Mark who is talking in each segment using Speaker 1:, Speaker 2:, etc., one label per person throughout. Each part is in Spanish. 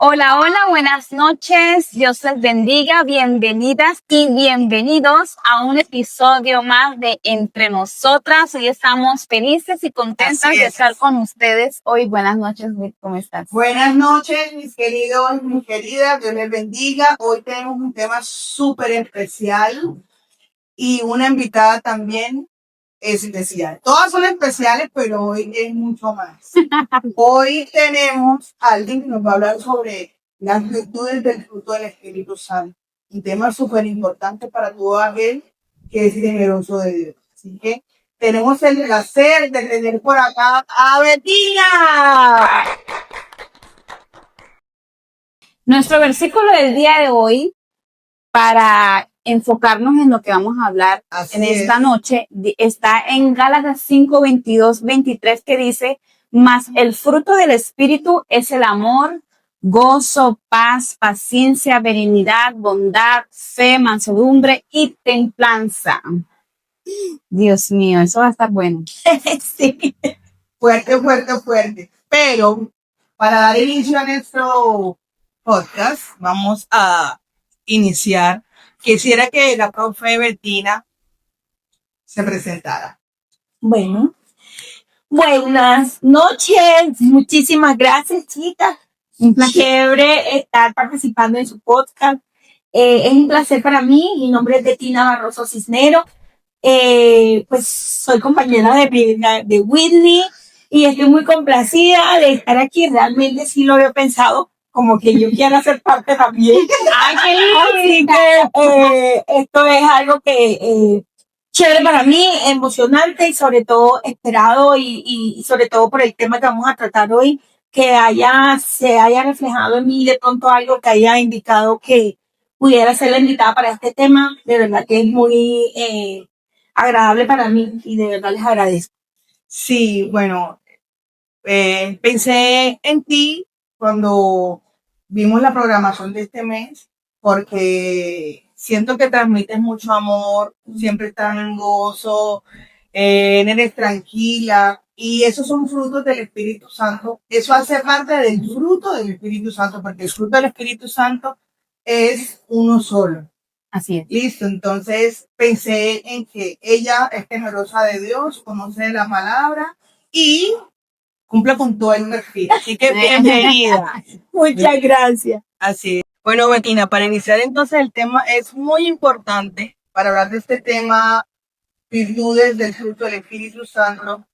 Speaker 1: Hola, hola, buenas noches. Dios les bendiga. Bienvenidas y bienvenidos a un episodio más de Entre Nosotras. Hoy estamos felices y contentas de estar con ustedes. Hoy, buenas noches, Vic, ¿cómo estás?
Speaker 2: Buenas noches, mis queridos, mis queridas. Dios les bendiga. Hoy tenemos un tema súper especial y una invitada también especial. Todas son especiales, pero hoy es mucho más. Hoy tenemos a alguien que nos va a hablar sobre las virtudes del fruto del Espíritu Santo. Un tema súper importante para todo aquel que es temeroso de Dios. Así que tenemos el placer de tener por acá a Bettina.
Speaker 1: Nuestro versículo del día de hoy, para enfocarnos en lo que vamos a hablar esta noche, está en Gálatas 5, 22, 23, que dice: mas el fruto del Espíritu es el amor, gozo, paz, paciencia, benignidad, bondad, fe, mansedumbre y templanza. Dios mío, eso va a estar bueno.
Speaker 2: Sí. Fuerte, fuerte, fuerte. Pero para dar inicio a nuestro podcast, vamos a iniciar. Quisiera que la profe Bettina se presentara.
Speaker 3: Bueno, buenas noches. Muchísimas gracias, chicas. Un chévere estar participando en su podcast. Es un placer para mí. Mi nombre es Bettina Barroso Cisnero. Pues soy compañera de Whitney y estoy muy complacida de estar aquí. Realmente sí lo había pensado, como que yo quiero hacer parte también. Así que esto es algo que chévere para mí, emocionante y sobre todo esperado y sobre todo por el tema que vamos a tratar hoy, que se haya reflejado en mí de pronto algo que haya indicado que pudiera ser la invitada para este tema. De verdad que es muy agradable para mí y de verdad les agradezco.
Speaker 2: Sí, bueno, pensé en ti cuando vimos la programación de este mes, porque siento que transmites mucho amor, siempre estás en gozo, eres tranquila, y esos son frutos del Espíritu Santo. Eso hace parte del fruto del Espíritu Santo, porque el fruto del Espíritu Santo es uno solo.
Speaker 1: Así es.
Speaker 2: Listo, entonces pensé en que ella es temerosa de Dios, conoce la palabra y cumple con todo el perfil. Así que bienvenida.
Speaker 3: Muchas gracias.
Speaker 2: Así es. Bueno, Bettina, para iniciar entonces el tema es muy importante para hablar de este tema, virtudes del fruto del Espíritu Santo.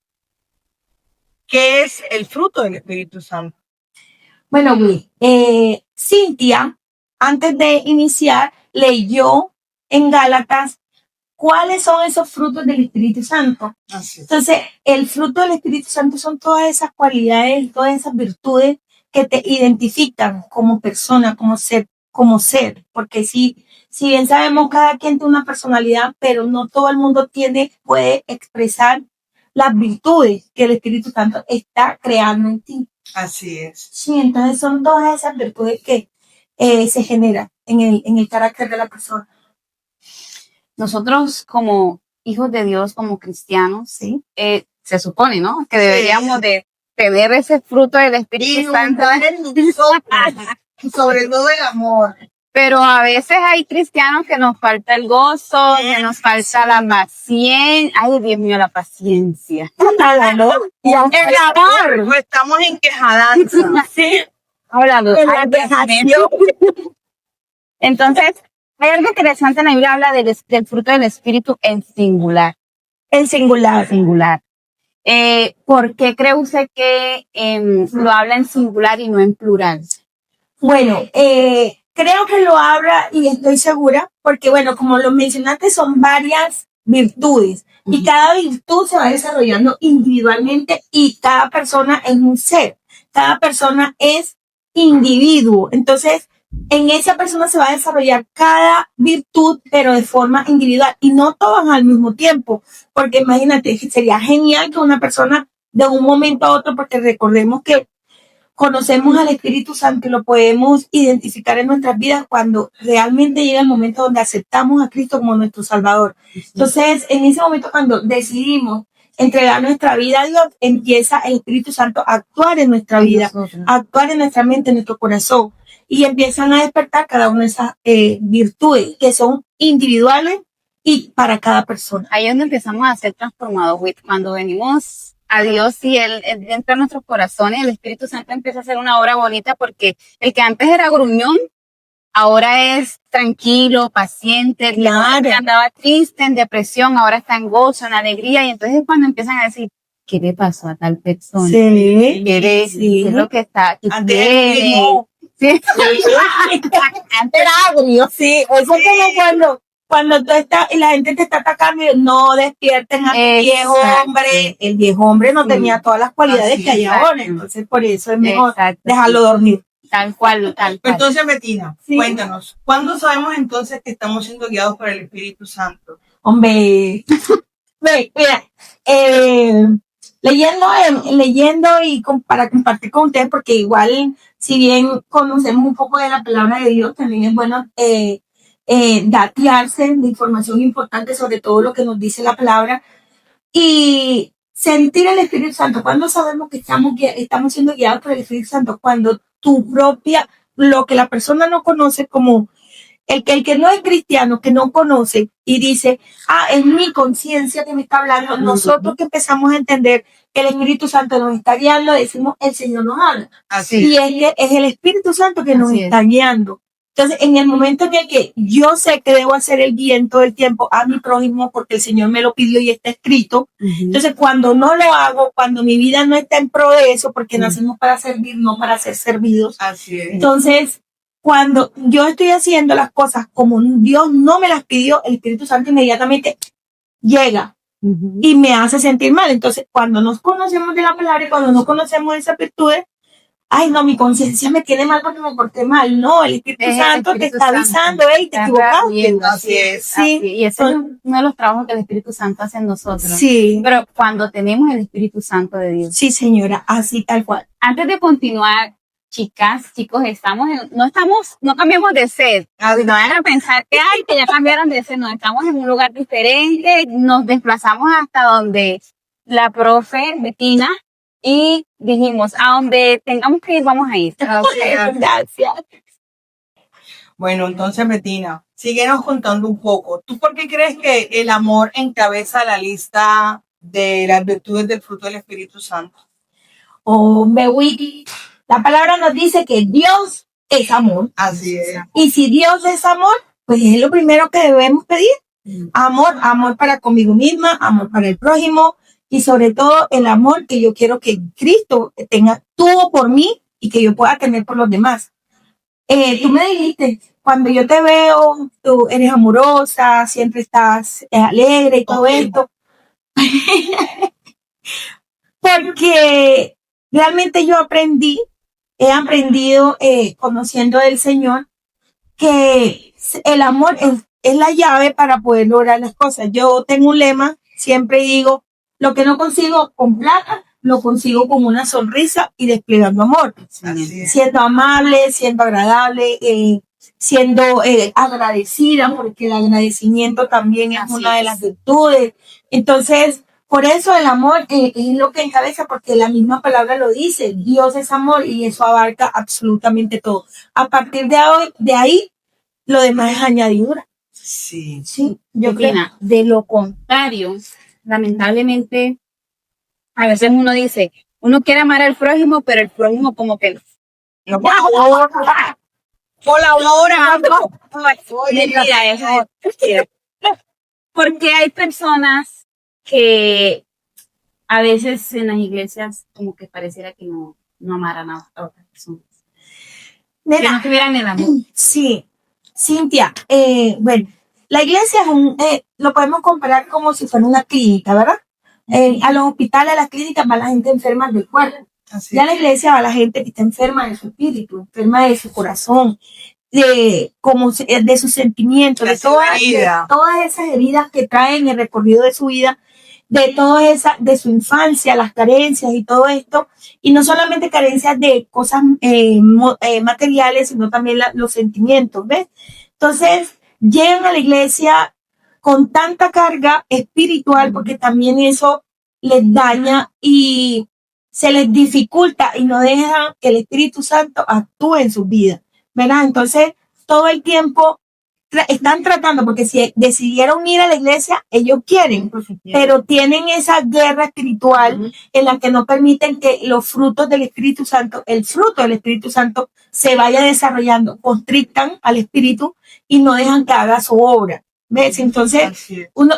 Speaker 2: ¿Qué es el fruto del Espíritu Santo?
Speaker 3: Bueno, Cintia, antes de iniciar, leyó en Gálatas cuáles son esos frutos del Espíritu Santo.
Speaker 2: Así es.
Speaker 3: Entonces, el fruto del Espíritu Santo son todas esas cualidades, todas esas virtudes que te identifican como persona, como ser, porque si bien sabemos cada quien tiene una personalidad, pero no todo el mundo puede expresar las virtudes que el Espíritu Santo está creando en ti.
Speaker 2: Así es.
Speaker 3: Sí, entonces son todas esas virtudes que se generan en el carácter de la persona.
Speaker 1: Nosotros como hijos de Dios, como cristianos,
Speaker 3: Sí.
Speaker 1: Se supone, ¿no? Que deberíamos de tener ese fruto del Espíritu Santo.
Speaker 2: Sobre todo el amor.
Speaker 1: Pero a veces hay cristianos que nos falta el gozo, que nos falta la paciencia. Ay, Dios mío, la paciencia.
Speaker 3: ¿No?
Speaker 2: El amor. Pues estamos en quejadanza.
Speaker 3: Sí.
Speaker 1: Hablando.
Speaker 3: Dejación.
Speaker 1: Entonces, hay algo interesante en la Biblia, habla del fruto del Espíritu en singular.
Speaker 3: En singular.
Speaker 1: Singular. ¿Por qué cree usted que lo habla en singular y no en plural?
Speaker 3: Bueno, creo que lo habla y estoy segura, porque bueno, como lo mencionaste, son varias virtudes y cada virtud se va desarrollando individualmente y cada persona es un ser, cada persona es individuo. Entonces, en esa persona se va a desarrollar cada virtud, pero de forma individual y no todas al mismo tiempo, porque imagínate, sería genial que una persona de un momento a otro, porque recordemos que conocemos al Espíritu Santo y lo podemos identificar en nuestras vidas cuando realmente llega el momento donde aceptamos a Cristo como nuestro Salvador. Entonces, en ese momento cuando decidimos entregar nuestra vida a Dios, empieza el Espíritu Santo a actuar en nuestra vida, a actuar en nuestra mente, en nuestro corazón. y empiezan a despertar cada una de esas virtudes que son individuales y para cada persona.
Speaker 1: Ahí es donde empezamos a ser transformados, cuando venimos a Dios y Él entra en nuestros corazones, el Espíritu Santo empieza a hacer una obra bonita, porque el que antes era gruñón, ahora es tranquilo, paciente, el que
Speaker 3: Claro.
Speaker 1: andaba triste, en depresión, ahora está en gozo, en alegría, y entonces cuando empiezan a decir, ¿qué le pasó a tal persona?
Speaker 3: Sí.
Speaker 1: ¿Qué
Speaker 3: Sí.
Speaker 1: es lo que está? ¿Qué
Speaker 2: Antes
Speaker 1: tiene?
Speaker 2: era
Speaker 1: Sí. Antes era agrio.
Speaker 3: Sí, o sea, como cuando tú estás y la gente te está atacando, y no despierten al viejo
Speaker 1: Exacto.
Speaker 3: hombre. El viejo hombre no tenía todas las cualidades
Speaker 2: Así
Speaker 3: que hay
Speaker 1: es.
Speaker 3: ahora, entonces por eso es mejor
Speaker 1: Exacto.
Speaker 3: dejarlo dormir.
Speaker 1: Tal cual, tal cual.
Speaker 2: Entonces, Betina,
Speaker 3: Sí.
Speaker 2: cuéntanos, ¿cuándo sabemos entonces que estamos siendo guiados por el Espíritu Santo?
Speaker 3: Hombre, mira, leyendo y para compartir con ustedes, porque igual, si bien conocemos un poco de la palabra de Dios, también es bueno datearse de información importante sobre todo lo que nos dice la palabra y sentir el Espíritu Santo. ¿Cuándo sabemos que estamos siendo guiados por el Espíritu Santo? Cuando lo que la persona no conoce, como el que no es cristiano, que no conoce y dice, es mi conciencia que me está hablando. Nosotros que empezamos a entender que el Espíritu Santo nos está guiando, decimos, el Señor nos habla.
Speaker 2: Así
Speaker 3: Y es el Espíritu Santo que nos
Speaker 1: Así es.
Speaker 3: está guiando. Entonces, en el momento en el que yo sé que debo hacer el bien todo el tiempo a mi prójimo, porque el Señor me lo pidió y está escrito, entonces cuando no lo hago, cuando mi vida no está en pro de eso, porque nacemos para servir, no para ser servidos,
Speaker 2: Así es.
Speaker 3: entonces, cuando yo estoy haciendo las cosas como Dios no me las pidió, el Espíritu Santo inmediatamente llega y me hace sentir mal. Entonces, cuando nos conocemos de la palabra y cuando no conocemos esas virtudes, ay, no, mi conciencia me tiene mal porque me porté mal. No, el Espíritu
Speaker 1: Es el
Speaker 3: Santo te
Speaker 1: Espíritu
Speaker 3: está
Speaker 1: Santo.
Speaker 3: avisando, hey, te
Speaker 1: Está
Speaker 3: equivocaste.
Speaker 1: redarguyendo,
Speaker 2: Así es.
Speaker 3: Sí,
Speaker 1: Así, y ese es uno de los trabajos que el Espíritu Santo hace en nosotros.
Speaker 3: sí,
Speaker 1: Pero cuando tenemos el Espíritu Santo de Dios.
Speaker 3: sí, señora, así tal cual.
Speaker 1: Antes de continuar, chicas, chicos, no cambiamos de sed. No vayan a pensar que ya cambiaron de sed. No, estamos en un lugar diferente. Nos desplazamos hasta donde la profe Betina y dijimos, a donde tengamos que ir, vamos a ir.
Speaker 3: Gracias.
Speaker 2: Bueno, entonces, Betina, síguenos contando un poco. ¿Tú por qué crees que el amor encabeza la lista de las virtudes del fruto del Espíritu Santo?
Speaker 3: Hombre, Wiki, la palabra nos dice que Dios es amor.
Speaker 2: Así es.
Speaker 3: Y si Dios es amor, pues es lo primero que debemos pedir. Amor para conmigo misma, amor para el prójimo y sobre todo el amor que yo quiero que Cristo tuvo por mí y que yo pueda tener por los demás. Tú me dijiste, cuando yo te veo, tú eres amorosa, siempre estás alegre y todo esto. Porque realmente he aprendido conociendo del Señor que el amor es la llave para poder lograr las cosas. Yo tengo un lema, siempre digo, lo que no consigo con plata, lo consigo con una sonrisa y desplegando amor.
Speaker 2: Así es.
Speaker 3: Siendo amable, siendo agradable, siendo agradecida, porque el agradecimiento también es
Speaker 1: Así
Speaker 3: una de
Speaker 1: es.
Speaker 3: las virtudes. Entonces, por eso el amor es lo que encabeza, porque la misma palabra lo dice, Dios es amor y eso abarca absolutamente todo. A partir de ahí, lo demás es añadidura.
Speaker 2: Sí.
Speaker 3: Sí, yo creo.
Speaker 1: Betina, de lo contrario, lamentablemente, a veces uno dice, uno quiere amar al prójimo, pero el prójimo como que
Speaker 2: No, colabora.
Speaker 1: mentira, eso es mentira. Porque hay personas que a veces en las iglesias como que pareciera que no amaran a otras personas. Que
Speaker 3: Nena,
Speaker 1: no tuvieran el amor.
Speaker 3: sí, Cintia, bueno, la iglesia lo podemos comparar como si fuera una clínica, ¿verdad? A los hospitales, a las clínicas va la gente enferma del cuerpo.
Speaker 2: Así
Speaker 3: Ya a la iglesia va la gente que está enferma de su espíritu, enferma de su corazón, de sus sentimientos, de todas esas heridas que traen el recorrido de su vida, de su infancia, las carencias y todo esto, y no solamente carencias de cosas materiales, sino también los sentimientos, ¿ves? Entonces, llegan a la iglesia con tanta carga espiritual, porque también eso les daña y se les dificulta y no dejan que el Espíritu Santo actúe en sus vidas. ¿verdad? Entonces, todo el tiempo están tratando, porque si decidieron ir a la iglesia, ellos quieren, pero tienen esa guerra espiritual en la que no permiten que los frutos del Espíritu Santo, el fruto del Espíritu Santo, se vaya desarrollando, constrictan al Espíritu y no dejan que haga su obra. ¿Ves? Entonces, uno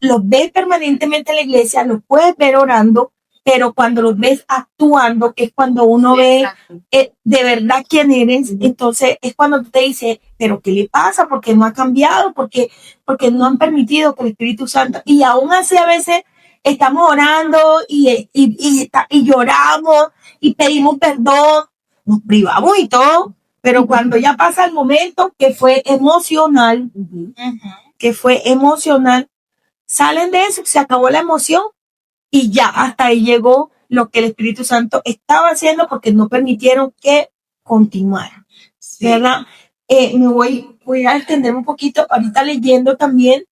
Speaker 3: los ve permanentemente en la iglesia, los puedes ver orando, pero cuando los ves actuando, que es cuando uno ve de verdad quién eres, entonces es cuando tú te dices, pero ¿qué le pasa? ¿Por qué no ha cambiado? Porque no han permitido que el Espíritu Santo, y aún así a veces estamos orando y lloramos y pedimos perdón, nos privamos y todo, pero cuando ya pasa el momento que fue emocional, salen de eso, se acabó la emoción y ya hasta ahí llegó lo que el Espíritu Santo estaba haciendo porque no permitieron que continuara. Sí. ¿Verdad? Voy a extender un poquito, ahorita leyendo también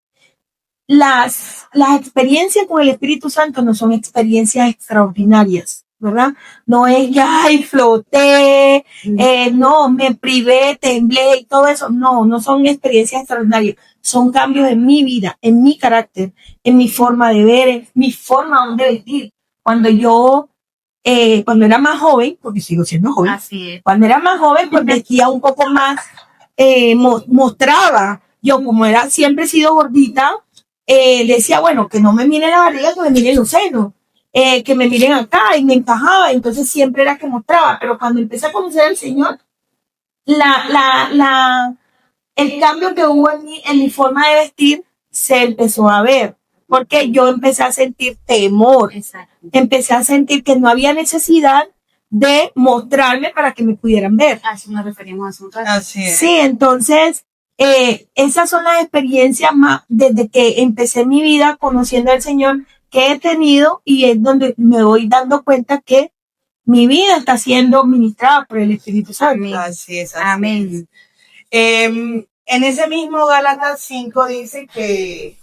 Speaker 3: las experiencias con el Espíritu Santo no son experiencias extraordinarias, ¿verdad? No es que, ay, floté, no, me privé, temblé y todo eso. No son experiencias extraordinarias. Son cambios en mi vida, en mi carácter, en mi forma de ver, en mi forma de vestir. Cuando era más joven, porque sigo siendo joven,
Speaker 1: así es.
Speaker 3: Cuando era más joven, pues vestía un poco más, mostraba. Yo, como siempre he sido gordita, decía, bueno, que no me miren la barriga, que me miren los senos, que me miren acá, y me encajaba, entonces siempre era que mostraba, pero cuando empecé a conocer al Señor, el cambio que hubo en mi forma de vestir se empezó a ver, porque yo empecé a sentir temor. Exacto. Empecé a sentir que no había necesidad de mostrarme para que me pudieran ver.
Speaker 1: A eso nos referimos hace un rato.
Speaker 2: Así es.
Speaker 3: Sí, entonces, esas son las experiencias más, desde que empecé mi vida conociendo al Señor, que he tenido, y es donde me voy dando cuenta que mi vida está siendo ministrada por el Espíritu Santo.
Speaker 1: Amén.
Speaker 2: Así es.
Speaker 1: Amén.
Speaker 2: En ese mismo Gálatas 5 dice que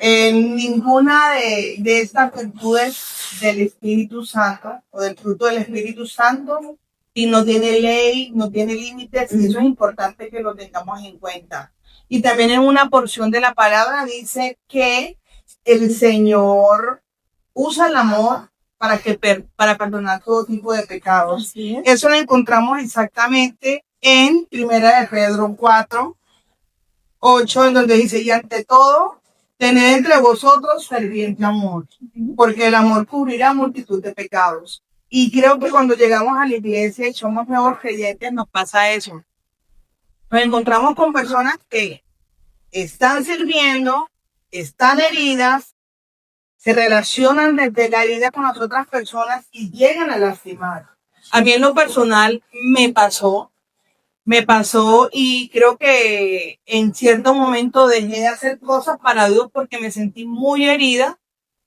Speaker 2: ninguna de estas virtudes del Espíritu Santo o del fruto del Espíritu Santo, y no tiene ley, no tiene límites, y eso es importante que lo tengamos en cuenta. Y también en una porción de la palabra dice que el Señor usa el amor para perdonar todo tipo de pecados. Eso lo encontramos exactamente en 1 Pedro 4:8, en donde dice, y ante todo, tened entre vosotros ferviente amor, porque el amor cubrirá multitud de pecados. Y creo que cuando llegamos a la iglesia y somos nuevos creyentes, nos pasa eso. Nos encontramos con personas que están sirviendo, están heridas, se relacionan desde la herida con las otras personas y llegan a lastimar. A mí en lo personal me pasó y creo que en cierto momento dejé de hacer cosas para Dios porque me sentí muy herida,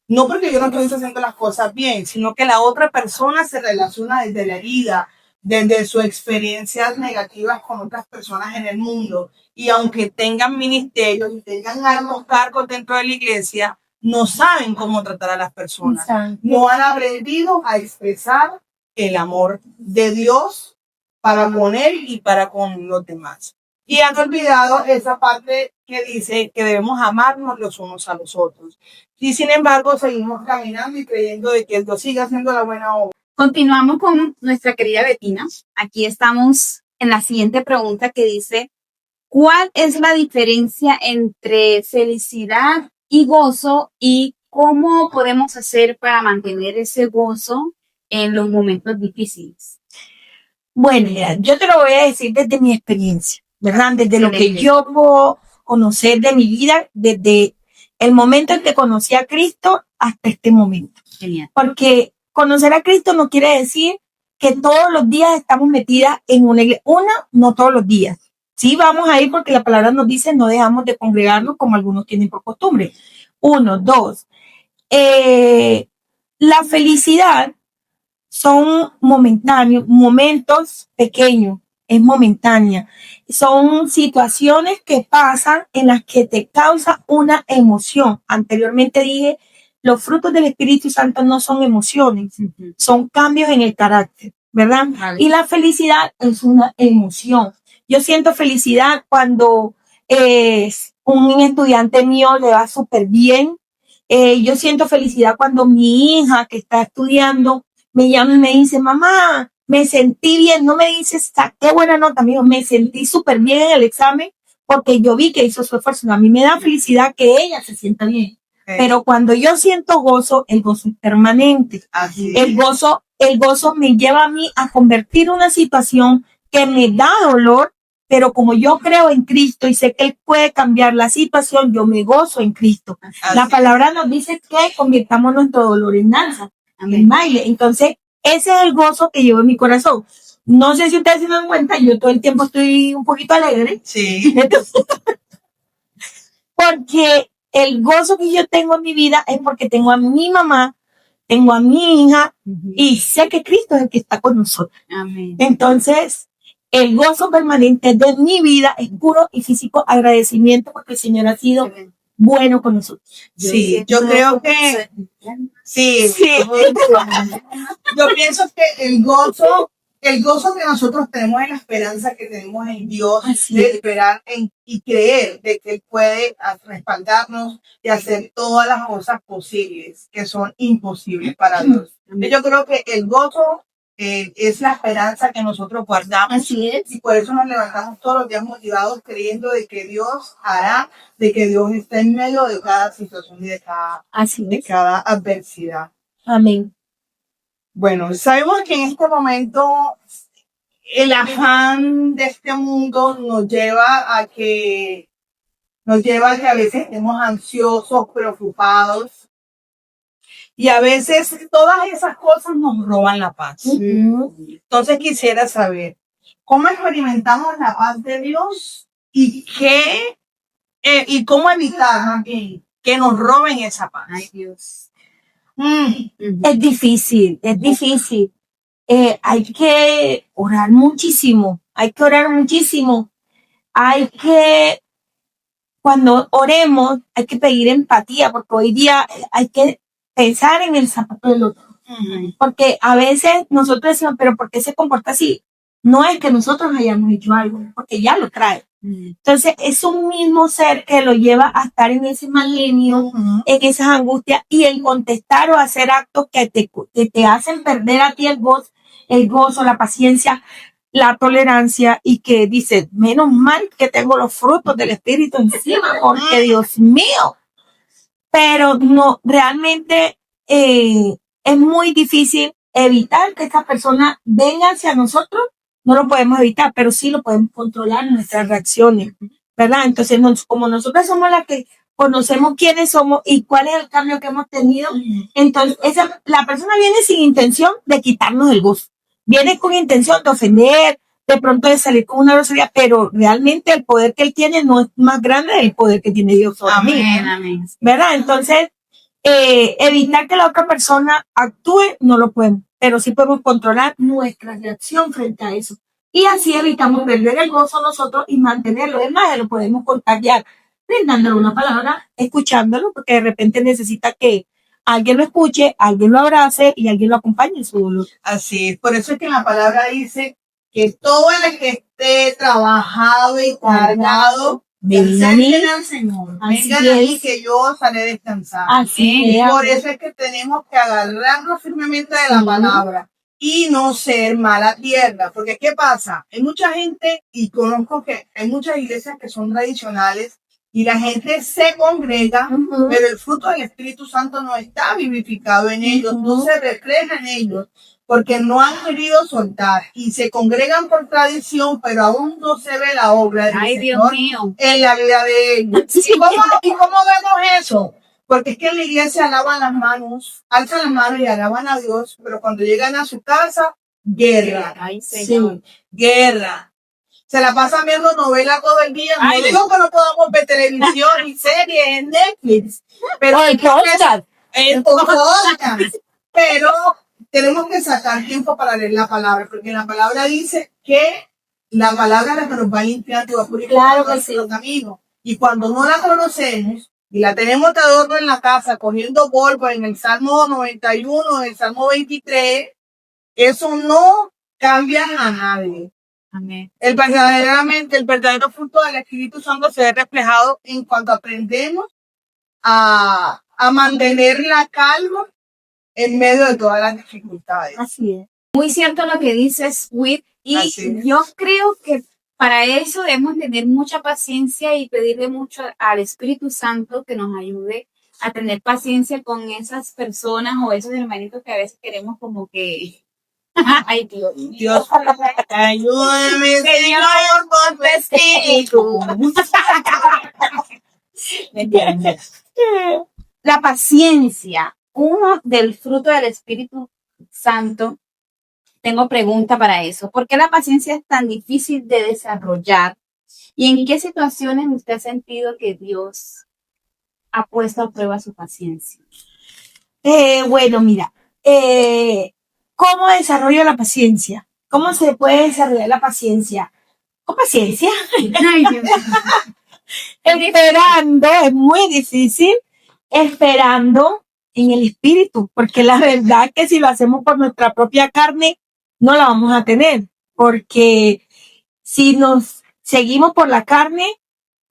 Speaker 2: no porque yo no estoy haciendo las cosas bien, sino que la otra persona se relaciona desde la herida, desde sus experiencias negativas con otras personas en el mundo, y aunque tengan ministerios y tengan altos cargos dentro de la iglesia, no saben cómo tratar a las personas. No han aprendido a expresar el amor de Dios para con él y para con los demás. Y han olvidado esa parte que dice que debemos amarnos los unos a los otros. Y sin embargo, seguimos caminando y creyendo de que Dios sigue haciendo la buena obra.
Speaker 1: Continuamos con nuestra querida Betina. Aquí estamos en la siguiente pregunta que dice, ¿cuál es la diferencia entre felicidad y gozo y cómo podemos hacer para mantener ese gozo en los momentos difíciles?
Speaker 3: Bueno, mira, yo te lo voy a decir desde mi experiencia, ¿verdad? Desde lo que yo puedo conocer de mi vida, desde el momento en que conocí a Cristo hasta este momento.
Speaker 1: Genial.
Speaker 3: Porque conocer a Cristo no quiere decir que todos los días estamos metidas en una iglesia. No todos los días. Sí vamos a ir porque la palabra nos dice no dejamos de congregarnos como algunos tienen por costumbre. 1, 2. La felicidad son momentáneos, momentos pequeños, es momentánea. Son situaciones que pasan en las que te causa una emoción. Anteriormente dije, los frutos del Espíritu Santo no son emociones, son cambios en el carácter. ¿verdad?
Speaker 1: Vale.
Speaker 3: Y la felicidad es una emoción. Yo siento felicidad cuando un estudiante mío le va súper bien. Yo siento felicidad cuando mi hija que está estudiando me llama y me dice, mamá, me sentí bien. No me dice, saqué buena nota, amigo, me sentí súper bien en el examen porque yo vi que hizo su esfuerzo. A mí me da felicidad que ella se sienta bien. Pero cuando yo siento gozo, el gozo es permanente.
Speaker 2: Así
Speaker 3: El gozo me lleva a mí a convertir una situación que me da dolor, pero como yo creo en Cristo y sé que Él puede cambiar la situación, yo me gozo en Cristo. La palabra nos dice que convirtamos nuestro dolor en danza, en baile. Entonces, ese es el gozo que llevo en mi corazón. No sé si ustedes se dan cuenta, yo todo el tiempo estoy un poquito alegre.
Speaker 2: Sí.
Speaker 3: Entonces, porque el gozo que yo tengo en mi vida es porque tengo a mi mamá, tengo a mi hija y sé que Cristo es el que está con nosotros.
Speaker 1: Amén.
Speaker 3: Entonces, el gozo permanente de mi vida es puro y físico agradecimiento porque el Señor ha sido bueno con nosotros.
Speaker 2: Sí, yo creo que sí. Yo pienso que el gozo que nosotros tenemos en la esperanza que tenemos en Dios,
Speaker 3: Así
Speaker 2: de
Speaker 3: es.
Speaker 2: esperar y creer de que Él puede respaldarnos y hacer todas las cosas posibles que son imposibles para Dios. Yo creo que el gozo es la esperanza que nosotros guardamos.
Speaker 3: Así es.
Speaker 2: Y por eso nos levantamos todos los días motivados creyendo de que Dios hará, de que Dios está en medio de cada situación y de
Speaker 3: Así es.
Speaker 2: cada adversidad.
Speaker 3: Amén.
Speaker 2: Bueno, sabemos que en este momento el afán de este mundo nos lleva a que a veces estemos ansiosos, preocupados. Y a veces todas esas cosas nos roban la paz. Entonces quisiera saber, ¿cómo experimentamos la paz de Dios y y cómo evitar que nos roben esa paz?
Speaker 1: Ay, Dios.
Speaker 3: Es difícil, es difícil. Hay que orar muchísimo, hay que orar muchísimo. Cuando oremos, hay que pedir empatía, porque hoy día hay que pensar en el zapato del otro. Porque a veces nosotros decimos, pero ¿por qué se comporta así? No es que nosotros hayamos hecho algo, porque ya lo trae. Entonces, es un mismo ser que lo lleva a estar en ese mal genio, en esas angustias, y el contestar o hacer actos que te hacen perder a ti el gozo, la paciencia, la tolerancia, y que dice, menos mal que tengo los frutos del Espíritu encima, porque Dios mío. Pero no, realmente es muy difícil evitar que esta persona venga hacia nosotros. No lo podemos evitar, pero sí lo podemos controlar nuestras reacciones, ¿verdad? Entonces, como nosotros somos las que conocemos quiénes somos y cuál es el cambio que hemos tenido, entonces la persona viene sin intención de quitarnos el gozo. Viene con intención de ofender, de pronto de salir con una grosería, pero realmente el poder que él tiene no es más grande del poder que tiene Dios sobre mí.
Speaker 1: Amén.
Speaker 3: ¿Verdad? Entonces, evitar que la otra persona actúe, no lo podemos, pero sí podemos controlar nuestra reacción frente a eso. Y así evitamos perder el gozo nosotros y mantenerlo. Es más, lo podemos contagiar brindándole una palabra, escuchándolo, porque de repente necesita que alguien lo escuche, alguien lo abrace y alguien lo acompañe en su dolor.
Speaker 2: Así es, por eso es que la palabra dice que todo el que esté trabajado y cargado,
Speaker 3: vengan
Speaker 2: al Señor. Vengan a mí que yo os haré descansar.
Speaker 3: Así es.
Speaker 2: Por eso es que tenemos que agarrarnos firmemente de la palabra y no ser mala tierra. Porque ¿qué pasa? Hay mucha gente, y conozco que hay muchas iglesias que son tradicionales, y la gente se congrega, pero el fruto del Espíritu Santo no está vivificado en ellos, no se refleja en ellos, porque no han querido soltar y se congregan por tradición, pero aún no se ve la obra del
Speaker 1: Ay, Dios
Speaker 2: Señor
Speaker 1: mío.
Speaker 2: en la vida de ellos. ¿Y cómo vemos eso? Porque es que en la iglesia alaban las manos, alzan las manos y alaban a Dios, pero cuando llegan a su casa, guerra.
Speaker 1: Ay, Señor.
Speaker 2: Sí, guerra. Se la pasan viendo novelas todo el día.
Speaker 1: Ay,
Speaker 2: no digo que no podamos ver televisión y series en Netflix, pero pero tenemos que sacar tiempo para leer la palabra, porque la palabra dice que la palabra es la que nos va a limpiar y va a purificar nuestro camino. Y cuando no la conocemos y la tenemos de adorno en la casa, cogiendo polvo en el Salmo 91, en el Salmo 23, eso no cambian a nadie.
Speaker 1: Amén.
Speaker 2: El verdadero fruto del Espíritu Santo se ve reflejado en cuanto aprendemos a mantener la calma en medio de todas las dificultades.
Speaker 3: Así es.
Speaker 1: Muy cierto lo que dices, Whit, y
Speaker 2: Así es.
Speaker 1: yo creo que para eso debemos tener mucha paciencia y pedirle mucho al Espíritu Santo que nos ayude a tener paciencia con esas personas o esos hermanitos que a veces queremos como que... Ay, Dios.
Speaker 2: Dios, ayúdame, Señor, con tu espíritu.
Speaker 1: ¿Me entiendes? La paciencia, uno del fruto del Espíritu Santo. Tengo pregunta para eso. ¿Por qué la paciencia es tan difícil de desarrollar? ¿Y en qué situaciones usted ha sentido que Dios ha puesto a prueba su paciencia?
Speaker 3: Bueno, mira, ¿cómo desarrollo la paciencia? ¿Cómo se puede desarrollar la paciencia? Con paciencia.
Speaker 1: Ay, Dios mío.
Speaker 3: Esperando, es muy difícil, esperando en el espíritu, porque la verdad que si lo hacemos por nuestra propia carne, no la vamos a tener, porque si nos seguimos por la carne,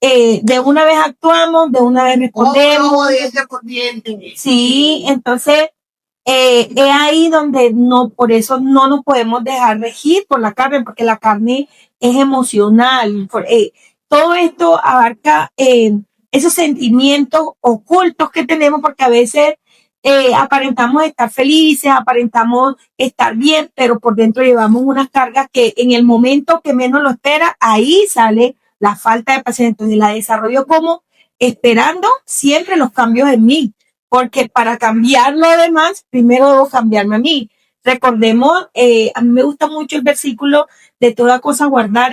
Speaker 3: de una vez actuamos, de una vez respondemos.
Speaker 2: Diente por diente.
Speaker 3: Sí, entonces es ahí donde no, por eso no nos podemos dejar regir por la carne, porque la carne es emocional. Todo esto abarca esos sentimientos ocultos que tenemos, porque a veces aparentamos estar felices, aparentamos estar bien, pero por dentro llevamos unas cargas que en el momento que menos lo espera, ahí sale la falta de paciencia. Entonces la desarrollo como esperando siempre los cambios en mí, porque para cambiar lo demás, primero debo cambiarme a mí. Recordemos, a mí me gusta mucho el versículo de toda cosa guarda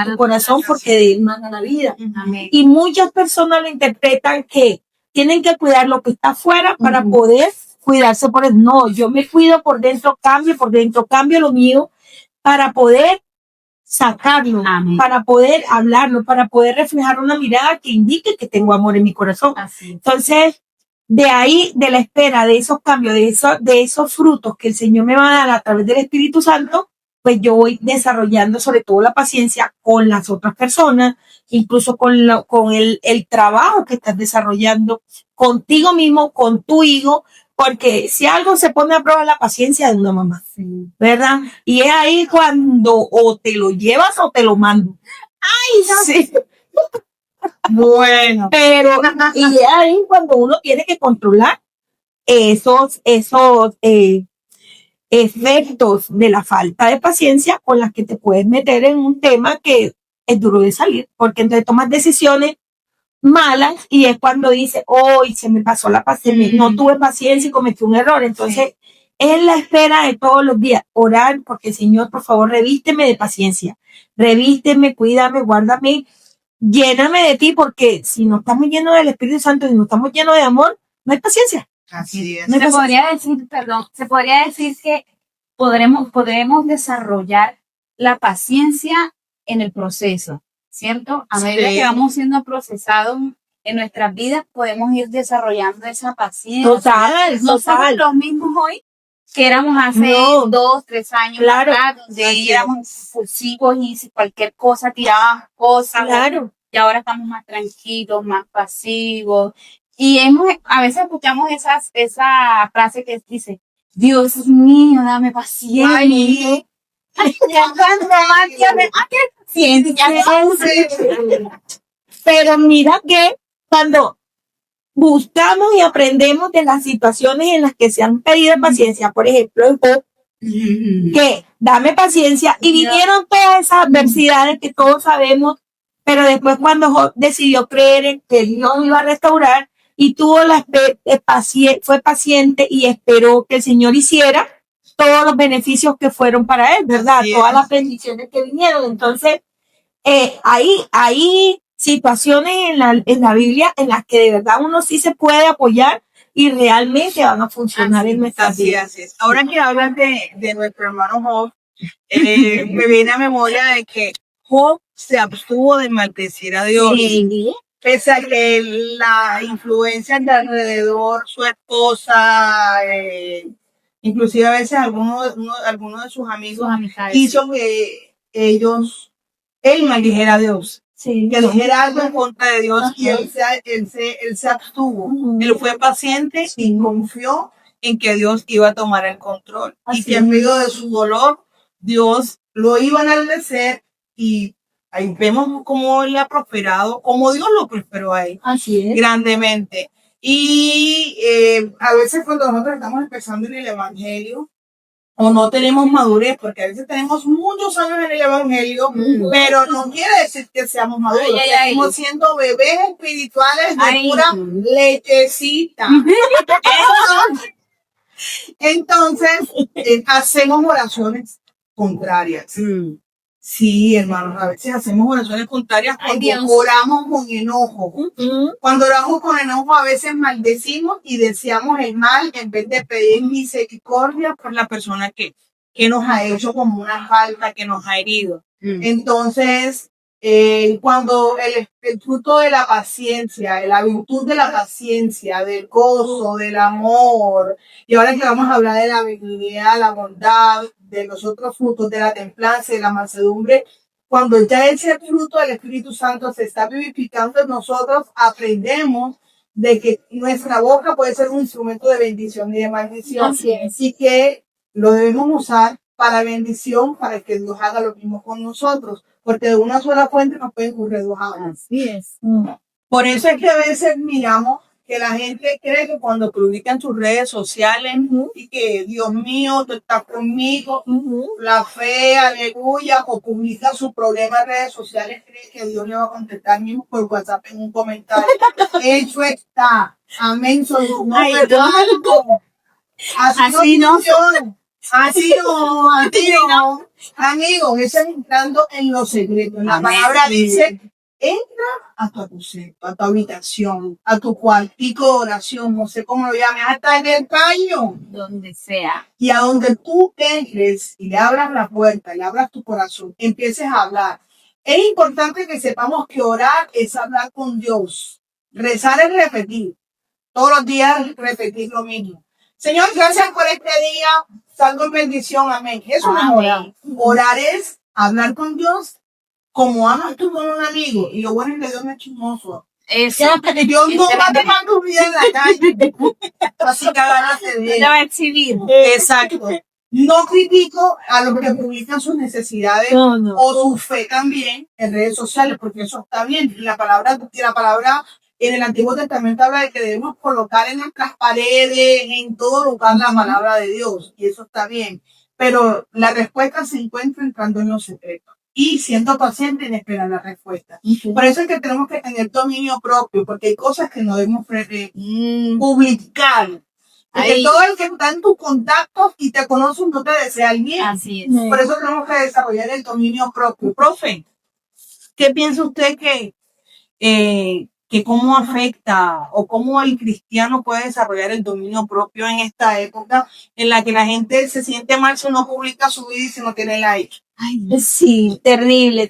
Speaker 3: tu corazón porque de él mana la vida.
Speaker 1: Amén.
Speaker 3: Y muchas personas lo interpretan que tienen que cuidar lo que está afuera para poder cuidarse por él. No, yo me cuido por dentro, cambio lo mío para poder sacarlo,
Speaker 1: Amén.
Speaker 3: para poder hablarlo, para poder reflejar una mirada que indique que tengo amor en mi corazón.
Speaker 1: Así.
Speaker 3: Entonces, de ahí, de la espera, de esos cambios, de esos frutos que el Señor me va a dar a través del Espíritu Santo, pues yo voy desarrollando sobre todo la paciencia con las otras personas, incluso con el trabajo que estás desarrollando contigo mismo, con tu hijo, porque si algo se pone a prueba es la paciencia de una mamá,
Speaker 1: Sí.
Speaker 3: ¿verdad? Y es ahí cuando o te lo llevas o te lo mando. ¡Ay, sí!
Speaker 2: Bueno.
Speaker 3: Pero, y es ahí cuando uno tiene que controlar esos efectos de la falta de paciencia con las que te puedes meter en un tema que es duro de salir, porque entonces tomas decisiones malas y es cuando dices, hoy se me pasó la paciencia, no tuve paciencia y cometí un error. Entonces, es la espera de todos los días, orar, porque Señor, por favor, revísteme de paciencia, revísteme, cuídame, guárdame, lléname de ti, porque si no estamos llenos del Espíritu Santo y no estamos llenos de amor, no hay paciencia.
Speaker 2: Así es.
Speaker 3: No hay
Speaker 1: Se
Speaker 3: paciencia.
Speaker 1: podría decir que podremos desarrollar la paciencia en el proceso, ¿cierto? A medida
Speaker 2: Sí.
Speaker 1: que vamos siendo procesados en nuestras vidas, podemos ir desarrollando esa paciencia.
Speaker 3: Total,
Speaker 1: No somos
Speaker 3: total.
Speaker 1: los mismos hoy que éramos hace
Speaker 3: No.
Speaker 1: 2, 3 años
Speaker 3: Claro.
Speaker 1: atrás, donde
Speaker 2: Así
Speaker 1: éramos impulsivos y si cualquier cosa tirábamos cosas.
Speaker 3: Claro.
Speaker 1: Y ahora estamos más tranquilos, más pasivos. Y a veces escuchamos esa frase que dice, Dios mío, dame paciencia.
Speaker 2: Ay,
Speaker 3: Pero mira que cuando buscamos y aprendemos de las situaciones en las que se han pedido paciencia, por ejemplo, en Job, que dame paciencia, y vinieron todas esas adversidades que todos sabemos, pero después cuando Job decidió creer en que Dios iba a restaurar y tuvo fue paciente y esperó que el Señor hiciera todos los beneficios que fueron para él, ¿verdad?
Speaker 2: Así es.
Speaker 3: Todas las bendiciones que vinieron. Entonces, hay situaciones en la Biblia en las que de verdad uno sí se puede apoyar y realmente van a funcionar en nuestras
Speaker 2: Así
Speaker 3: vidas.
Speaker 2: es. Ahora que hablas de nuestro hermano Job, me viene a memoria de que Job se abstuvo de maldecir a Dios.
Speaker 3: Sí.
Speaker 2: Pese a que la influencia de alrededor, su esposa, Inclusive a veces alguno de sus amigos hizo que él maldijera a Dios.
Speaker 3: Sí.
Speaker 2: Que dijera algo en contra de Dios y él se abstuvo. Él fue paciente y confió en que Dios iba a tomar el control. Y que en medio de su dolor, Dios lo iba a enaltecer y ahí vemos cómo él ha prosperado, cómo Dios lo prosperó ahí.
Speaker 3: Así es.
Speaker 2: Grandemente. Y a veces cuando nosotros estamos empezando en el Evangelio, o no tenemos madurez, porque a veces tenemos muchos años en el Evangelio, pero no quiere decir que seamos maduros. Estamos siendo bebés espirituales de pura lechecita. Entonces, hacemos oraciones contrarias. Sí, hermanos, a veces hacemos oraciones contrarias cuando oramos con enojo. Cuando oramos con enojo, a veces maldecimos y deseamos el mal en vez de pedir misericordia por la persona que nos ha hecho como una falta, que nos ha herido. Entonces, cuando el fruto de la paciencia, la virtud de la paciencia, del gozo, del amor, y ahora que vamos a hablar de la benignidad, la bondad, de los otros frutos, de la templanza, de la mansedumbre, cuando ya ese fruto del Espíritu Santo se está vivificando en nosotros, aprendemos de que nuestra boca puede ser un instrumento de bendición y de maldición. Así que lo debemos usar para bendición, para que Dios haga lo mismo con nosotros, porque de una sola fuente nos pueden correr dos aguas.
Speaker 3: Así es.
Speaker 2: Por eso es que a veces miramos que la gente cree que cuando publican sus redes sociales y que Dios mío, tú estás conmigo, la fe, aleluya, o publica su problema en redes sociales, cree que Dios le va a contestar mismo por WhatsApp en un comentario. Eso está. Amén. Soy un Así no funciona. Así no. Amigos, eso es entrando en los secretos. La palabra dice, entra a tu aposento, a tu habitación, a tu cuartico de oración, no sé cómo lo llames, hasta en el baño.
Speaker 1: Donde sea.
Speaker 2: Y a donde tú entres y le abras la puerta, le abras tu corazón, empieces a hablar. Es importante que sepamos que orar es hablar con Dios. Rezar es repetir. Todos los días repetir lo mismo. Señor, gracias por este día. Salgo en bendición. Amén. Eso no es orar. Orar es hablar con Dios como amas tú con un amigo. Y lo bueno es que Dios no es chismoso.
Speaker 1: Eso.
Speaker 2: Dios no va a tomar tu vida en la calle. Así que agárrate de él.
Speaker 1: Lo va a exhibir.
Speaker 2: Exacto. No critico a los que publican sus necesidades o su fe también en redes sociales, porque eso está bien. La palabra en el Antiguo Testamento habla de que debemos colocar en nuestras paredes, en todo lugar, la palabra de Dios, y eso está bien. Pero la respuesta se encuentra entrando en los secretos y siendo paciente en esperar la respuesta. Por eso es que tenemos que tener dominio propio, porque hay cosas que no debemos publicar. Porque todo el que está en tus contactos y te conoce no te desea el bien.
Speaker 1: Así es.
Speaker 2: Por eso tenemos que desarrollar el dominio propio. Profe, ¿qué piensa usted que cómo afecta o cómo el cristiano puede desarrollar el dominio propio en esta época en la que la gente se siente mal si no publica su vida y si no tiene like?
Speaker 3: Ay, sí, terrible.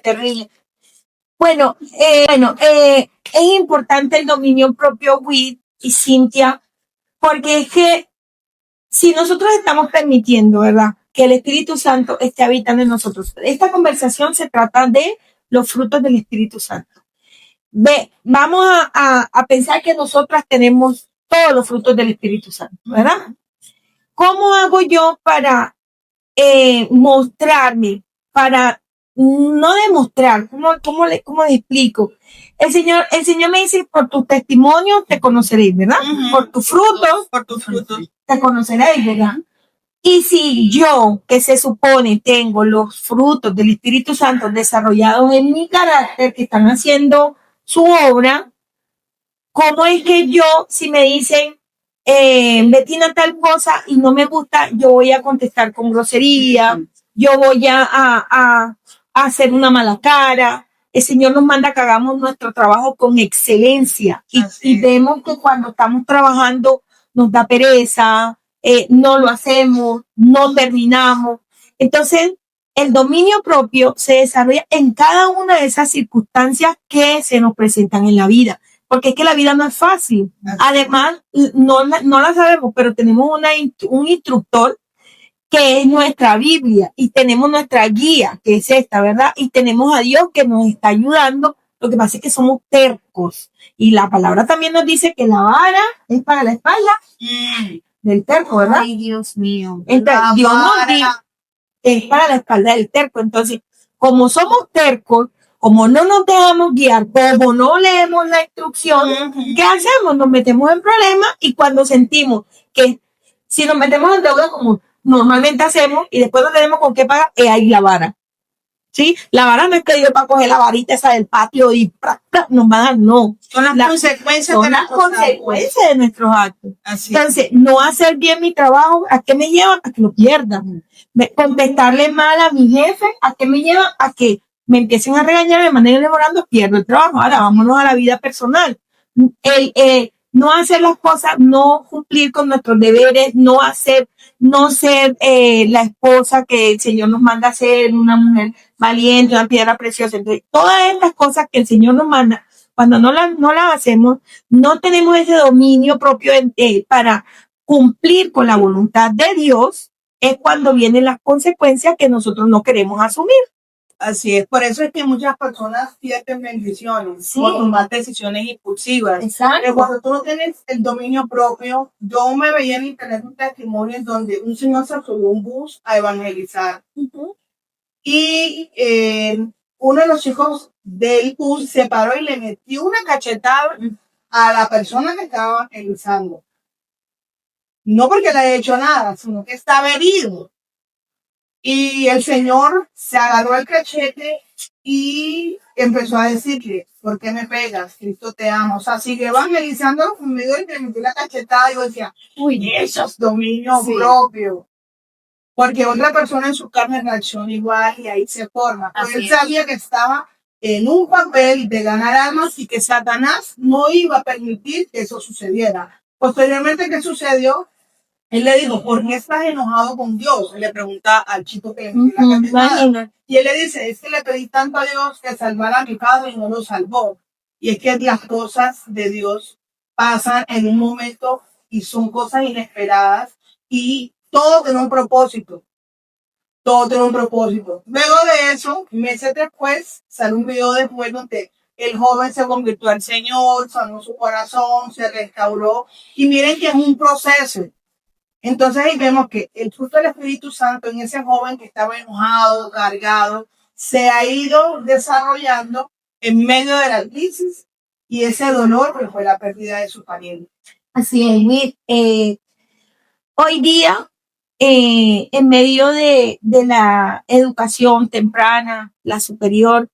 Speaker 3: Bueno, es importante el dominio propio, Whit y Cintia, porque es que si nosotros estamos permitiendo, ¿verdad?, que el Espíritu Santo esté habitando en nosotros. Esta conversación se trata de los frutos del Espíritu Santo. Vamos a pensar que nosotras tenemos todos los frutos del Espíritu Santo, ¿verdad? ¿Cómo hago yo para mostrarme, para no demostrar? ¿Cómo le explico? El Señor me dice, por tus testimonios te conoceréis, ¿verdad? Por tus frutos te conoceréis, ¿verdad? Y si yo, que se supone tengo los frutos del Espíritu Santo desarrollados en mi carácter, que están haciendo su obra, ¿cómo es que yo, si me dicen, Betina tal cosa y no me gusta, yo voy a contestar con grosería, yo voy a hacer una mala cara? El Señor nos manda que hagamos nuestro trabajo con excelencia y vemos que cuando estamos trabajando nos da pereza, no lo hacemos, no terminamos. Entonces, el dominio propio se desarrolla en cada una de esas circunstancias que se nos presentan en la vida, porque es que la vida no es fácil. Además, no la sabemos, pero tenemos un instructor que es nuestra Biblia, y tenemos nuestra guía, que es esta, ¿verdad? Y tenemos a Dios que nos está ayudando. Lo que pasa es que somos tercos. Y la palabra también nos dice que la vara es para la espalda del terco, ¿verdad?
Speaker 1: Ay, Dios mío.
Speaker 3: Entonces, Dios nos dice es para la espalda del terco. Entonces, como somos tercos, como no nos dejamos guiar, como no leemos la instrucción, ¿qué hacemos? Nos metemos en problemas, y cuando sentimos que si nos metemos en deuda, como normalmente hacemos, y después no tenemos con qué pagar, ahí la vara. ¿Sí? La vara no es que Dios va a coger la varita esa del patio y nos va a dar, no.
Speaker 2: Son las consecuencias
Speaker 3: Son
Speaker 2: de
Speaker 3: las
Speaker 2: nuestros actos.
Speaker 3: consecuencias de nuestros actos.
Speaker 2: Así es.
Speaker 3: Entonces, no hacer bien mi trabajo, ¿a qué me lleva? A que lo pierda. Contestarle mal a mi jefe, ¿a qué me lleva? A que me empiecen a regañar de manera demorando, pierdo el trabajo. Ahora, vámonos a la vida personal. No hacer las cosas, no cumplir con nuestros deberes, no ser la esposa que el Señor nos manda a ser, una mujer valiente, una piedra preciosa. Entonces, todas estas cosas que el Señor nos manda, cuando no las hacemos, no tenemos ese dominio propio para cumplir con la voluntad de Dios, es cuando vienen las consecuencias que nosotros no queremos asumir.
Speaker 2: Así es, por eso es que muchas personas pierden bendiciones
Speaker 3: Sí.
Speaker 2: por tomar decisiones impulsivas. Pero
Speaker 3: Exacto.
Speaker 2: cuando tú no tienes el dominio propio, yo me veía en internet un testimonio en donde un señor se subió a un bus a evangelizar. Y uno de los chicos del bus se paró y le metió una cachetada a la persona que estaba evangelizando. No porque le haya hecho nada, sino que estaba herido. Y el señor se agarró el cachete y empezó a decirle, ¿por qué me pegas? Cristo te ama. O sea, sigue evangelizando conmigo y me metió la cachetada. Y yo decía, uy, eso es dominio propio. Porque otra persona en su carne reacciona igual y ahí se forma. Pero él sabía que estaba en un papel de ganar almas y que Satanás no iba a permitir que eso sucediera. Posteriormente, ¿qué sucedió? Él le dijo, ¿por qué estás enojado con Dios? Él le pregunta al chico que le metió la cachetada. Y él le dice, es que le pedí tanto a Dios que salvara a mi padre y no lo salvó. Y es que las cosas de Dios pasan en un momento y son cosas inesperadas y todo tiene un propósito. Todo tiene un propósito. Luego de eso, meses después, sale un video después donde el joven se convirtió al Señor, sanó su corazón, se restauró. Y miren que es un proceso. Entonces ahí vemos que el fruto del Espíritu Santo en ese joven que estaba enojado, cargado, se ha ido desarrollando en medio de la crisis y ese dolor que fue la pérdida de su pariente.
Speaker 3: Así es, Luis. Hoy día, en medio de la educación temprana, la superior,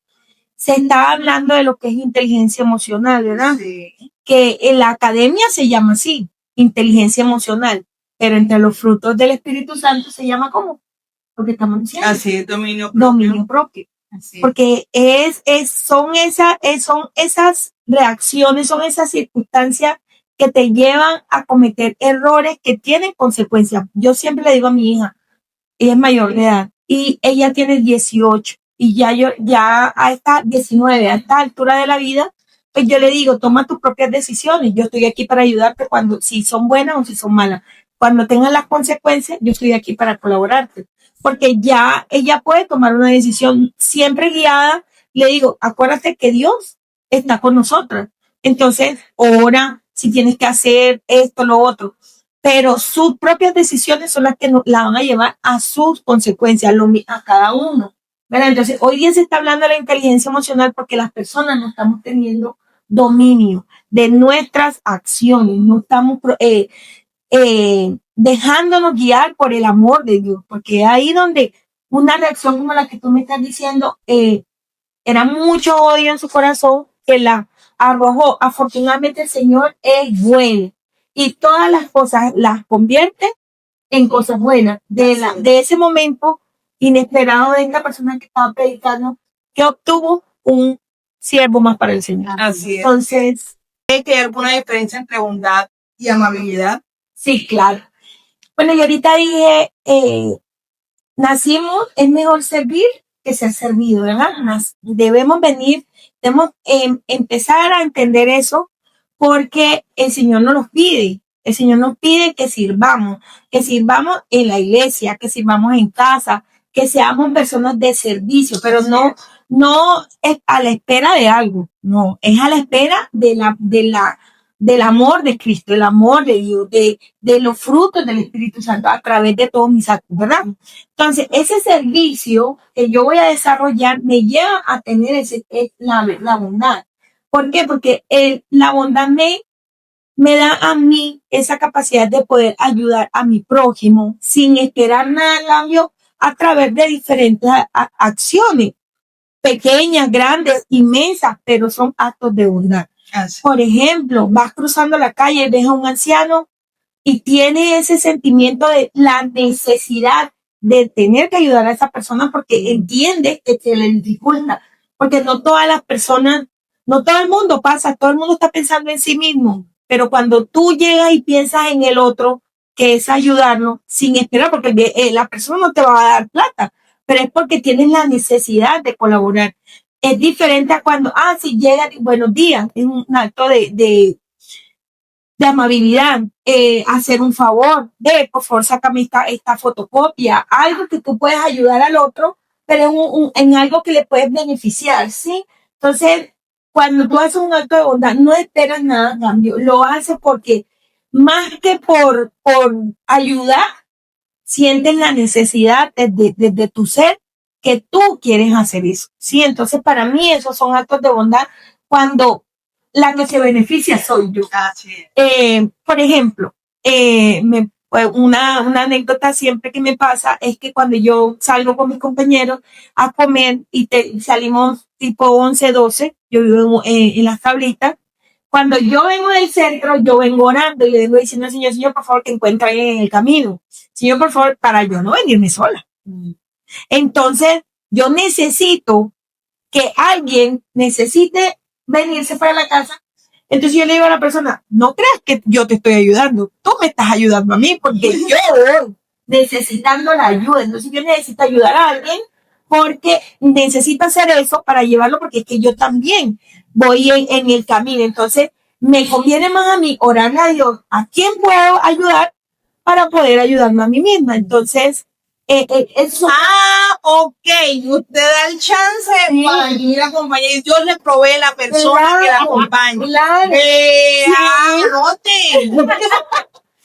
Speaker 3: se está hablando de lo que es inteligencia emocional, ¿verdad?
Speaker 2: Sí.
Speaker 3: Que en la academia se llama así, inteligencia emocional. Pero entre los frutos del Espíritu Santo se llama ¿cómo? Lo que estamos diciendo.
Speaker 2: Así es, dominio propio.
Speaker 3: Dominio propio.
Speaker 2: Así es.
Speaker 3: Porque son esas reacciones, son esas circunstancias que te llevan a cometer errores que tienen consecuencias. Yo siempre le digo a mi hija, ella es mayor de edad y ella tiene 18 y ya a esta 19, a esta altura de la vida, pues yo le digo, toma tus propias decisiones. Yo estoy aquí para ayudarte si son buenas o si son malas. Cuando tengan las consecuencias, yo estoy aquí para colaborarte. Porque ya ella puede tomar una decisión siempre guiada. Le digo, acuérdate que Dios está con nosotras. Entonces, ora si tienes que hacer esto, lo otro. Pero sus propias decisiones son las que la van a llevar a sus consecuencias, a cada uno. ¿Verdad? Entonces, hoy día se está hablando de la inteligencia emocional porque las personas no estamos teniendo dominio de nuestras acciones. No estamos dejándonos guiar por el amor de Dios, porque ahí donde una reacción como la que tú me estás diciendo, era mucho odio en su corazón que la arrojó. Afortunadamente el Señor es bueno y todas las cosas las convierte en cosas buenas. De ese momento inesperado de esta persona que estaba predicando, que obtuvo un siervo más para el Señor.
Speaker 2: Así es.
Speaker 3: Entonces,
Speaker 2: hay que haber una diferencia entre bondad y amabilidad.
Speaker 3: sí, claro. Bueno, y ahorita dije, nacimos, es mejor servir que ser servido, ¿verdad? Debemos empezar a entender eso porque el Señor nos los pide. El Señor nos pide que sirvamos en la iglesia, que sirvamos en casa, que seamos personas de servicio, pero no es a la espera de algo, no, es a la espera del amor de Cristo, el amor de Dios, de los frutos del Espíritu Santo a través de todos mis actos, ¿verdad? Entonces, ese servicio que yo voy a desarrollar me lleva a tener la bondad. ¿Por qué? Porque la bondad me da a mí esa capacidad de poder ayudar a mi prójimo sin esperar nada a cambio a través de diferentes acciones, pequeñas, grandes, inmensas, pero son actos de bondad. Por ejemplo, vas cruzando la calle, ves a un anciano y tiene ese sentimiento de la necesidad de tener que ayudar a esa persona porque entiende que se le dificulta, porque no todas las personas, no todo el mundo pasa, todo el mundo está pensando en sí mismo, pero cuando tú llegas y piensas en el otro, que es ayudarlo sin esperar, porque la persona no te va a dar plata, pero es porque tienes la necesidad de colaborar. Es diferente a cuando, si llega, buenos días, es un acto de amabilidad, hacer un favor, por favor, sácame esta fotocopia, algo que tú puedes ayudar al otro, pero en algo que le puedes beneficiar, ¿sí? Entonces, cuando tú haces un acto de bondad, no esperas nada a cambio, lo haces porque más que por ayudar, sientes la necesidad de tu ser que tú quieres hacer eso, ¿sí? Entonces, para mí, esos son actos de bondad cuando la que se beneficia soy yo. Por ejemplo, una anécdota siempre que me pasa es que cuando yo salgo con mis compañeros a comer y salimos tipo 11, 12, yo vivo en las tablitas. Cuando yo vengo del centro, yo vengo orando y le vengo diciendo al Señor, por favor, que encuentre alguien en el camino. Señor, por favor, para yo no venirme sola. Entonces, yo necesito que alguien necesite venirse para la casa. Entonces yo le digo a la persona, no creas que yo te estoy ayudando, tú me estás ayudando a mí porque yo voy necesitando la ayuda. Entonces yo necesito ayudar a alguien porque necesito hacer eso para llevarlo porque es que yo también voy en el camino. Entonces me conviene más a mí orarle a Dios a quién puedo ayudar para poder ayudarme a mí misma. Entonces, eso.
Speaker 2: Ok, usted da el chance para ir a acompañar y Dios le provee la persona que la acompañe.
Speaker 3: Claro.
Speaker 2: Anote.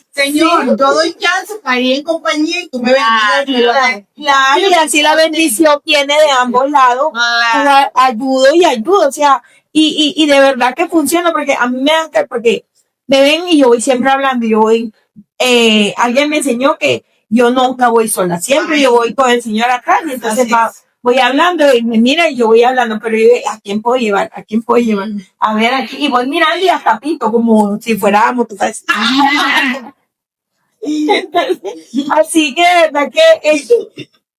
Speaker 2: Señor, yo doy chance para ir en compañía y tú me bendigas.
Speaker 3: Claro, y así la bendición viene de ambos lados. Claro. Ayudo y ayudo, o sea, y de verdad que funciona porque a mí me da, porque me ven y yo voy siempre hablando, alguien me enseñó que yo nunca voy sola, siempre yo voy con el Señor atrás, y entonces voy hablando y me mira y yo voy hablando, pero yo, ¿a quién puedo llevar? ¿A quién puedo llevar? A ver aquí, y voy mirando y hasta pito, como si fuéramos, tú sabes. Así que de verdad que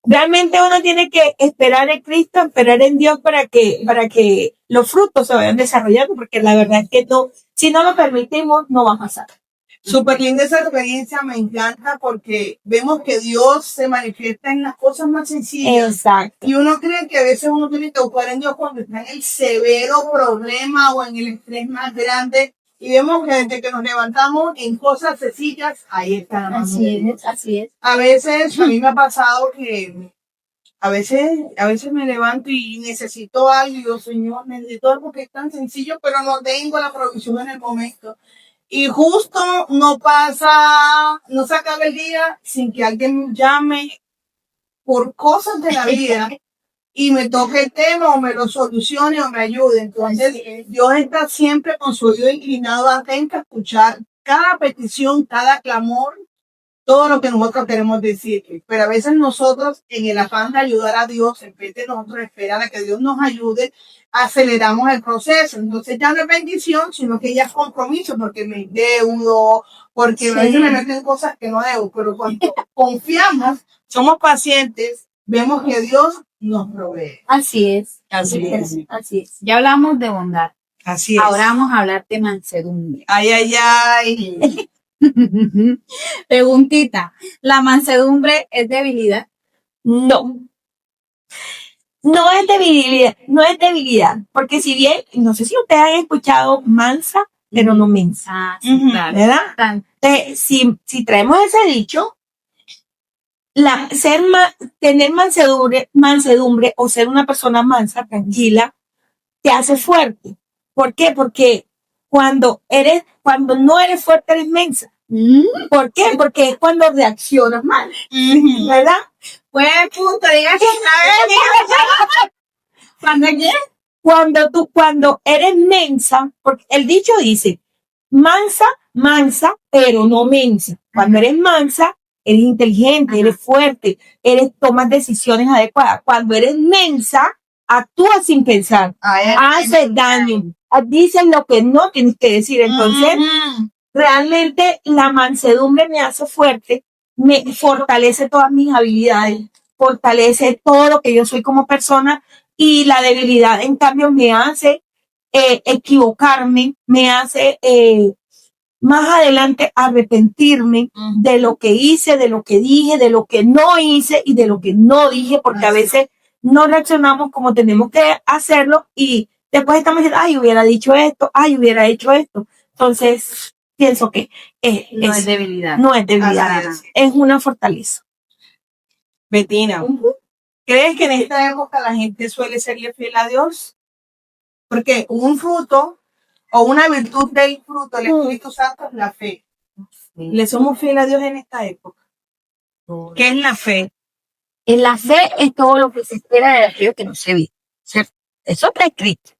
Speaker 3: realmente uno tiene que esperar en Cristo, esperar en Dios para que los frutos se vayan desarrollando, porque la verdad es que no, si no lo permitimos, no va a pasar.
Speaker 2: Súper linda esa experiencia, me encanta porque vemos que Dios se manifiesta en las cosas más sencillas.
Speaker 3: Exacto.
Speaker 2: Y uno cree que a veces uno tiene que buscar en Dios cuando está en el severo problema o en el estrés más grande. Y vemos que desde que nos levantamos en cosas sencillas, ahí está la mano.
Speaker 3: Así es.
Speaker 2: A veces, a mí me ha pasado que a veces me levanto y necesito algo y digo, Señor, necesito algo que es tan sencillo, pero no tengo la provisión en el momento. Y justo no se acaba el día sin que alguien me llame por cosas de la vida y me toque el tema o me lo solucione o me ayude. Entonces, Dios está siempre con su oído inclinado, atento a escuchar cada petición, cada clamor, todo lo que nosotros queremos decir. Pero a veces nosotros, en el afán de ayudar a Dios, en vez de nosotros esperar a que Dios nos ayude, aceleramos el proceso. Entonces ya no es bendición, sino que ya es compromiso, porque me deudo, porque a veces me meto en cosas que no debo. Pero cuando confiamos, somos pacientes, vemos que Dios nos provee.
Speaker 1: Así es.
Speaker 2: Así es.
Speaker 1: Así es. Ya hablamos de bondad.
Speaker 2: Así es.
Speaker 1: Ahora vamos a hablar de mansedumbre.
Speaker 2: Ay, ay, ay.
Speaker 1: Preguntita, ¿la mansedumbre es debilidad?
Speaker 3: No. No es debilidad, porque si bien, no sé si ustedes han escuchado mansa pero no mensa.
Speaker 1: Ah, sí, claro.
Speaker 3: ¿Verdad?
Speaker 1: Tan-
Speaker 3: Si traemos ese dicho, tener mansedumbre o ser una persona mansa, tranquila, te hace fuerte. ¿Por qué? Porque cuando no eres fuerte, eres mensa. ¿Por qué? Porque es cuando reaccionas mal, ¿verdad?
Speaker 1: Buen punto, diga que
Speaker 3: Cuando eres mensa, porque el dicho dice, mansa, pero no mensa. Cuando eres mansa, eres inteligente, eres fuerte, tomas decisiones adecuadas. Cuando eres mensa, actúas sin pensar, haces daño, dices lo que no tienes que decir. Entonces, realmente la mansedumbre me hace fuerte, me fortalece todas mis habilidades, fortalece todo lo que yo soy como persona, y la debilidad, en cambio, me hace equivocarme, me hace más adelante arrepentirme de lo que hice, de lo que dije, de lo que no hice y de lo que no dije, porque a veces no reaccionamos como tenemos que hacerlo y después estamos diciendo, ay, hubiera dicho esto, ay, hubiera hecho esto. Entonces, pienso que
Speaker 1: no es debilidad.
Speaker 3: no es debilidad, es una fortaleza.
Speaker 2: Betina, ¿crees que en esta época la gente suele serle fiel a Dios? Porque un fruto o una virtud del fruto del Espíritu Santo es la fe. ¿Le somos fieles a Dios en esta época? ¿Qué es la fe?
Speaker 3: En la fe es todo lo que se espera de aquello que no se ve, ¿cierto? Eso está escrito.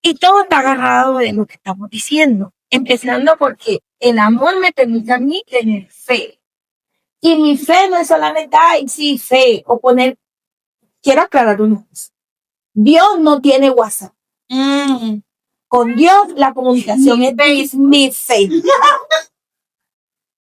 Speaker 3: Y todo está agarrado de lo que estamos diciendo. Empezando porque el amor me permite a mí tener fe. Y mi fe no es solamente, ay, sí, fe, o poner, quiero aclarar una cosa. Dios no tiene WhatsApp. Con Dios la comunicación es mi fe.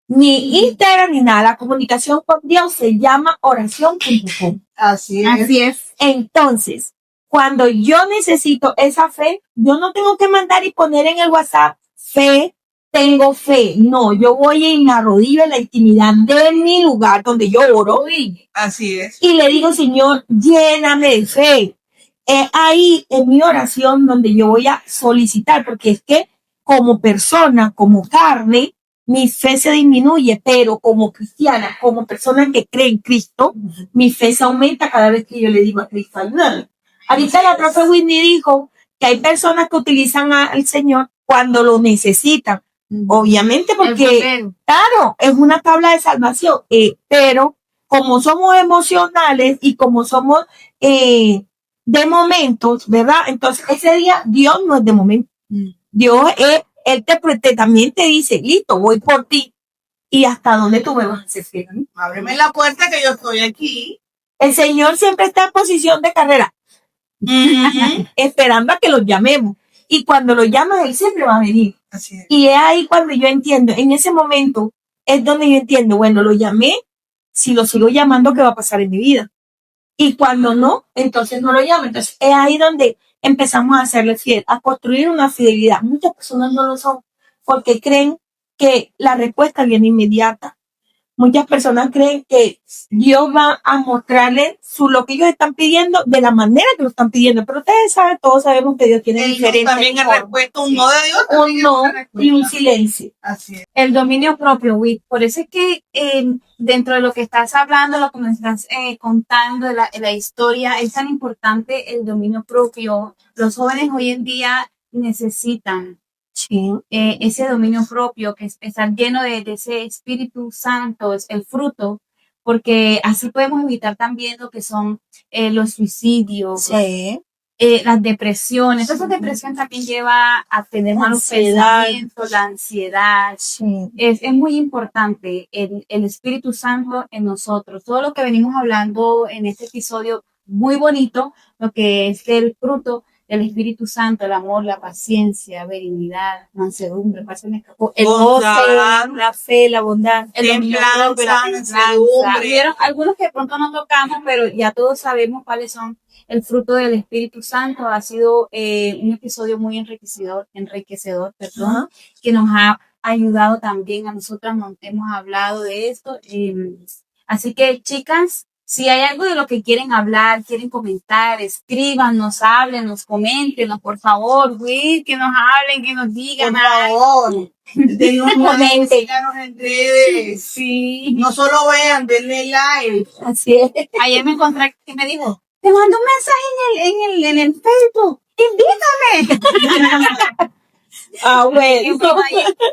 Speaker 3: Ni Instagram ni nada. La comunicación con Dios se llama oración.com.
Speaker 2: Así es.
Speaker 1: Así es.
Speaker 3: Entonces, cuando yo necesito esa fe, yo no tengo que mandar y poner en el WhatsApp fe, tengo fe. No, yo voy y me arrodillo en la intimidad de mi lugar donde yo oro.
Speaker 2: Así es.
Speaker 3: Y le digo, Señor, lléname de fe. Es ahí en mi oración donde yo voy a solicitar, porque es que como persona, como carne, mi fe se disminuye, pero como cristiana, como persona que cree en Cristo, mi fe se aumenta cada vez que yo le digo a Cristo, ayúdame. Ahorita la profe Whitney dijo que hay personas que utilizan al Señor cuando lo necesitan. Obviamente porque, claro, es una tabla de salvación, pero como somos emocionales y como somos de momentos, ¿verdad? Entonces ese día Dios no es de momento. Dios es, Él también te dice, listo, voy por ti. ¿Y hasta dónde tú me vas a hacer fiel?
Speaker 2: Ábreme la puerta que yo estoy aquí.
Speaker 3: El Señor siempre está en posición de carrera, esperando a que los llamemos. Y cuando lo llamas, Él siempre va a venir.
Speaker 2: Así es.
Speaker 3: Y es ahí cuando yo entiendo, en ese momento es donde yo entiendo, bueno, lo llamé, si lo sigo llamando, ¿qué va a pasar en mi vida? Y cuando no, entonces no lo llamo. Entonces es ahí donde empezamos a hacerle fiel, a construir una fidelidad. Muchas personas no lo son porque creen que la respuesta viene inmediata. Muchas personas creen que Dios va a mostrarles lo que ellos están pidiendo de la manera que lo están pidiendo. Pero ustedes saben, todos sabemos que Dios tiene diferentes.
Speaker 2: También ha respuesto un no de Dios.
Speaker 3: Un no y un silencio.
Speaker 2: Así es.
Speaker 1: El dominio propio, Witt. Por eso es que dentro de lo que estás hablando, lo que me estás contando de la historia, es tan importante el dominio propio. Los jóvenes hoy en día necesitan ese dominio propio, que es estar lleno de ese Espíritu Santo, es el fruto, porque así podemos evitar también lo que son los suicidios, las depresiones. Esa depresión también lleva a tener malos pensamientos, la ansiedad. Es muy importante el Espíritu Santo en nosotros. Todo lo que venimos hablando en este episodio, muy bonito, lo que es el fruto del Espíritu Santo, el amor, la paciencia, benignidad, mansedumbre, el goce, la fe, la bondad, el
Speaker 2: templanza,
Speaker 1: Hubieron algunos que de pronto no tocamos, pero ya todos sabemos cuáles son el fruto del Espíritu Santo. Ha sido un episodio muy enriquecedor, que nos ha ayudado también a nosotras, nos hemos hablado de esto. Así que, chicas, Si hay algo de lo que quieren hablar, quieren comentar, escríbanos, háblenos, coméntenos, por favor, güey, que nos hablen, que nos digan.
Speaker 2: Por favor, denos like, síganos en redes.
Speaker 1: Sí.
Speaker 2: No solo vean, denle like.
Speaker 3: Así es.
Speaker 1: Ayer me encontré que me dijo, te mando un mensaje en el Facebook, invítame.
Speaker 3: Ah, bueno.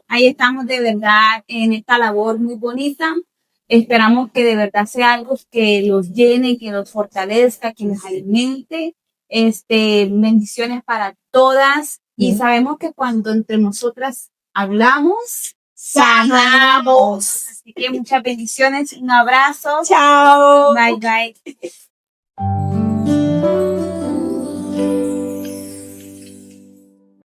Speaker 1: Ahí estamos de verdad en esta labor muy bonita. Esperamos que de verdad sea algo que los llene, que los fortalezca, que les alimente. Bendiciones para todas. Y sabemos que cuando entre nosotras hablamos, sanamos. Así que muchas bendiciones. Un abrazo.
Speaker 3: Chao.
Speaker 1: Bye, bye.